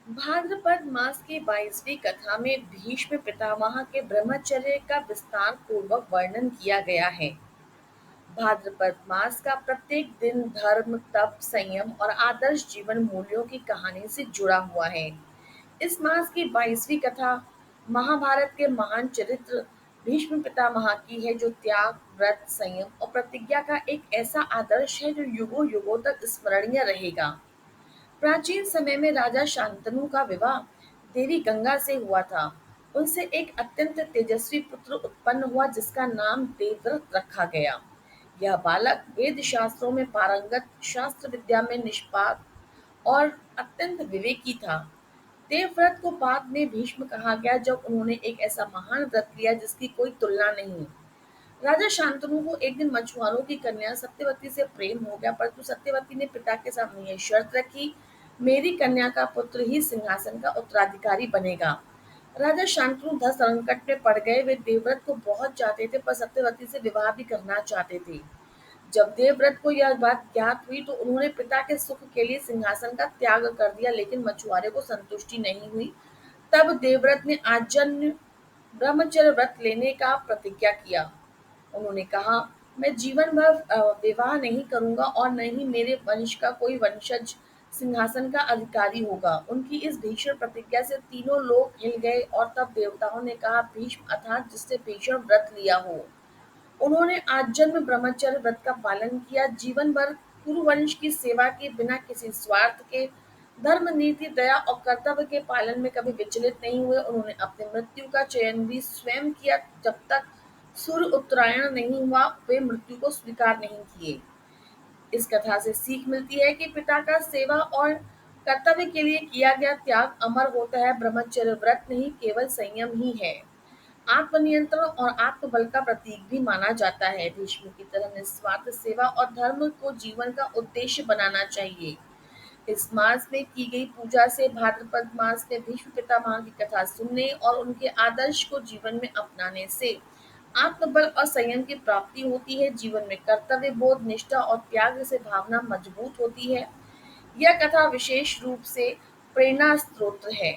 भाद्रपद मास की 22वीं कथा में भीष्म पितामह के ब्रह्मचर्य का विस्तार पूर्वक वर्णन किया गया है। भाद्रपद मास का प्रत्येक दिन धर्म, तप, संयम और आदर्श जीवन मूल्यों की कहानी से जुड़ा हुआ है। इस मास की 22वीं कथा महाभारत के महान चरित्र भीष्म पितामह की है, जो त्याग, व्रत, संयम और प्रतिज्ञा का एक ऐसा आदर्श है जो युगों युगों तक स्मरणीय रहेगा। प्राचीन समय में राजा शांतनु का विवाह देवी गंगा से हुआ था। उनसे एक अत्यंत तेजस्वी पुत्र उत्पन्न हुआ, जिसका नाम देवव्रत रखा गया। यह बालक वेद शास्त्रों में पारंगत, शास्त्र विद्या में निष्पात और अत्यंत विवेकी था। देवव्रत को बाद में भीष्म कहा गया, जब उन्होंने एक ऐसा महान व्रत लिया जिसकी कोई तुलना नहीं। राजा शांतनु को एक दिन मछुआरों की कन्या सत्यवती से प्रेम हो गया, परंतु सत्यवती ने पिता के सामने यह शर्त रखी, मेरी कन्या का पुत्र ही सिंहासन का उत्तराधिकारी बनेगा। राजा शांतनु धन संकट में पड़ गए। वे देवव्रत को बहुत चाहते थे, पर सत्यवती से विवाह भी करना चाहते थे। जब देवव्रत को यह बात ज्ञात हुई तो उन्होंने पिता के सुख के लिए सिंहासन का त्याग कर दिया, लेकिन मछुआरे को संतुष्टि नहीं हुई। तब देवव्रत ने आजन्म ब्रह्मचर्य व्रत लेने का प्रतिज्ञा किया। उन्होंने कहा, मैं जीवन भर विवाह नहीं करूंगा और न ही मेरे वंश का कोई वंशज सिंहासन का अधिकारी होगा। उनकी इस भीषण प्रतिज्ञा से तीनों लोग हिल गए और तब देवताओं ने कहा, भीष्म अर्थात जिससे भीषण व्रत लिया हो। उन्होंने आजन्म ब्रह्मचर्य व्रत का पालन किया, जीवन भर कुरुवंश की सेवा की, बिना किसी स्वार्थ के धर्म, नीति, दया और कर्तव्य के पालन में कभी विचलित नहीं हुए। उन्होंने अपनी मृत्यु का चयन भी स्वयं किया। जब तक सूर्य उत्तरायण नहीं हुआ, वे मृत्यु को स्वीकार नहीं किए। इस कथा से सीख मिलती है कि पिता का सेवा और कर्तव्य के लिए किया गया त्याग अमर होता है। ब्रह्मचर्य व्रत नहीं, केवल संयम ही है। आत्मनियंत्रण और आत्मबल का प्रतीक भी माना जाता है। भीष्म की तरह निस्वार्थ सेवा और धर्म को जीवन का उद्देश्य बनाना चाहिए। इस मास में की गई पूजा से भाद्रपद मास में भीष्म पितामह की कथा सुनने और उनके आदर्श को जीवन में अपनाने से आत्मबल और संयम की प्राप्ति होती है। जीवन में कर्तव्य बोध, निष्ठा और त्याग से भावना मजबूत होती है। यह कथा विशेष रूप से प्रेरणा स्रोत है।